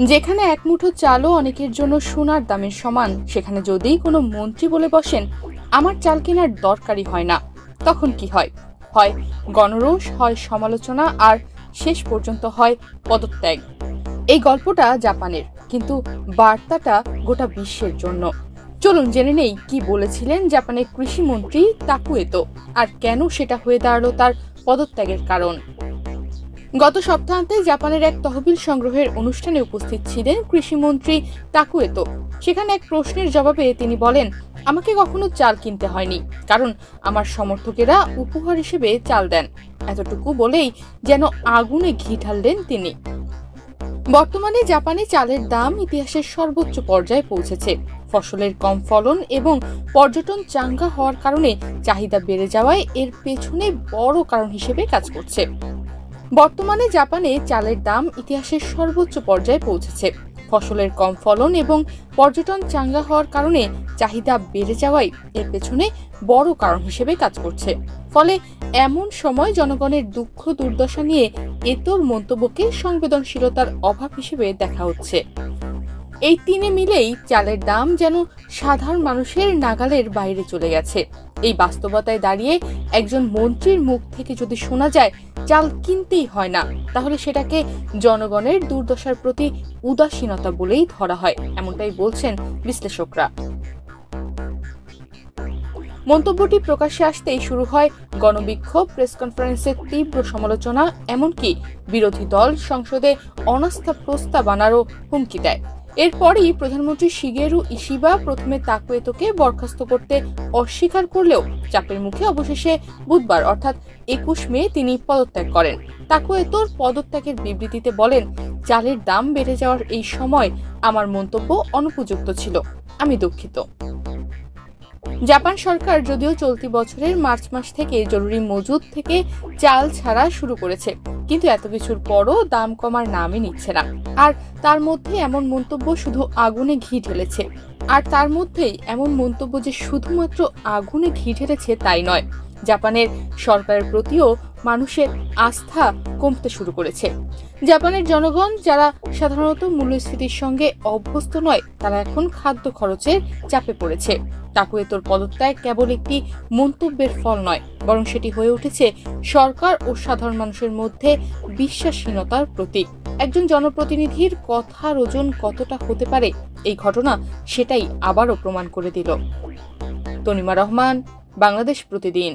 যেখানে এক মুঠো চালও অনেকের জন্য সোনার দামের সমান, সেখানে যদি কোনো মন্ত্রী বলে বসেন আমার চাল কেনার দরকারই হয় না, তখন কি হয়? হয় গণরোষ, হয় সমালোচনা, আর শেষ পর্যন্ত হয় পদত্যাগ। এই গল্পটা জাপানের, কিন্তু বার্তাটা গোটা বিশ্বের জন্য। চলুন জেনে নেই কি বলেছিলেন জাপানের কৃষিমন্ত্রী তাকুয়েতো, আর কেন সেটা হয়ে দাঁড়ালো তার পদত্যাগের কারণ। গত সপ্তাহান্তে জাপানের এক তহবিল সংগ্রহের অনুষ্ঠানে উপস্থিত ছিলেন কৃষিমন্ত্রী তাকুয়েতো। সেখানে এক প্রশ্নের জবাবে তিনি বলেন, আমাকে কখনো চাল কিনতে হয়নি, কারণ আমার সমর্থকেরা উপহার হিসেবে চাল দেন। এতটুকু বলেই যেন আগুনে ঘি ঢাললেন তিনি। বর্তমানে জাপানে চালের দাম ইতিহাসের সর্বোচ্চ পর্যায়ে পৌঁছেছে। ফসলের কম ফলন এবং পর্যটন চাঙ্গা হওয়ার কারণে চাহিদা বেড়ে যাওয়ায় এর পেছনে বড় কারণ হিসেবে কাজ করছে। বর্তমানে জাপানে চালের দাম ইতিহাসের সর্বোচ্চ পর্যায়ে পৌঁছেছে। ফসলের কম ফলন এবং পর্যটন চাঙ্গা হওয়ার কারণে চাহিদা বেড়ে যাওয়াই এর পেছনে বড় কারণ হিসেবে কাজ করছে। ফলে এমন সময় জনগণের দুঃখ দুর্দশা নিয়ে এতর মন্তব্যকে সংবেদনশীলতার অভাব হিসেবে দেখা হচ্ছে। এই তিনে মিলেই চালের দাম যেন সাধারণ মানুষের নাগালের বাইরে চলে গেছে। এই বাস্তবতায় দাঁড়িয়ে একজন মন্ত্রীর মুখ থেকে যদি শোনা যায় চাল কিনতেই হয় না, তাহলে সেটাকে জনগণের দুর্দশার প্রতি উদাসীনতা বলেই ধরা হয়, এমনটাই বলছেন বিশ্লেষকরা। মন্তব্যটি প্রকাশ্যে আসতেই শুরু হয় গণবিক্ষোভ, প্রেস কনফারেন্সের তীব্র সমালোচনা, এমনকি বিরোধী দল সংসদে অনাস্থা প্রস্তাব আনারও হুমকি দেয়। এরপরই প্রধানমন্ত্রী শিগেরু ইশিবা প্রথমে তাকুয়েতোকে বরখাস্ত করতে অস্বীকার করলেও চাপের মুখে অবশেষে বুধবার অর্থাৎ 21 মে তিনি পদত্যাগ করেন। তাকুয়েতোর পদত্যাগের বিবৃতিতে বলেন, চালের দাম বেড়ে যাওয়ার এই সময় আমার মন্তব্য অনুপযুক্ত ছিল, আমি দুঃখিত। জাপান সরকার যদিও চলতি বছরের মার্চ মাস থেকে জরুরি মজুদ থেকে চাল ছাড়া শুরু করেছে, কিন্তু এত কিছুর পরও দাম কমার নামই নিচ্ছে না। আর তার মধ্যে এমন মন্তব্য শুধু আগুনে ঘি ঢেলেছে। আর তার মধ্যেই এমন মন্তব্য যে শুধুমাত্র আগুনে ঘি ঢেলেছে তাই নয়, জাপানের সরকারের প্রতিও মানুষের আস্থা কমতে শুরু করেছে। জাপানের জনগণ, যারা সাধারণত মূল্যস্ফীতির সঙ্গে অভ্যস্ত নয়, তারা এখন খাদ্য খরচের চাপে পড়েছে। তাকুয়েতোর পদত্যাগ কেবল একটি মন্তব্যের ফল নয়, বরং সেটি হয়ে উঠেছে সরকার ও সাধারণ মানুষের মধ্যে বিশ্বাসহীনতার প্রতীক। একজন জনপ্রতিনিধির কথার ওজন কতটা হতে পারে, এই ঘটনা সেটাই আবারও প্রমাণ করে দিল। তনিমা রহমান, বাংলাদেশ প্রতিদিন।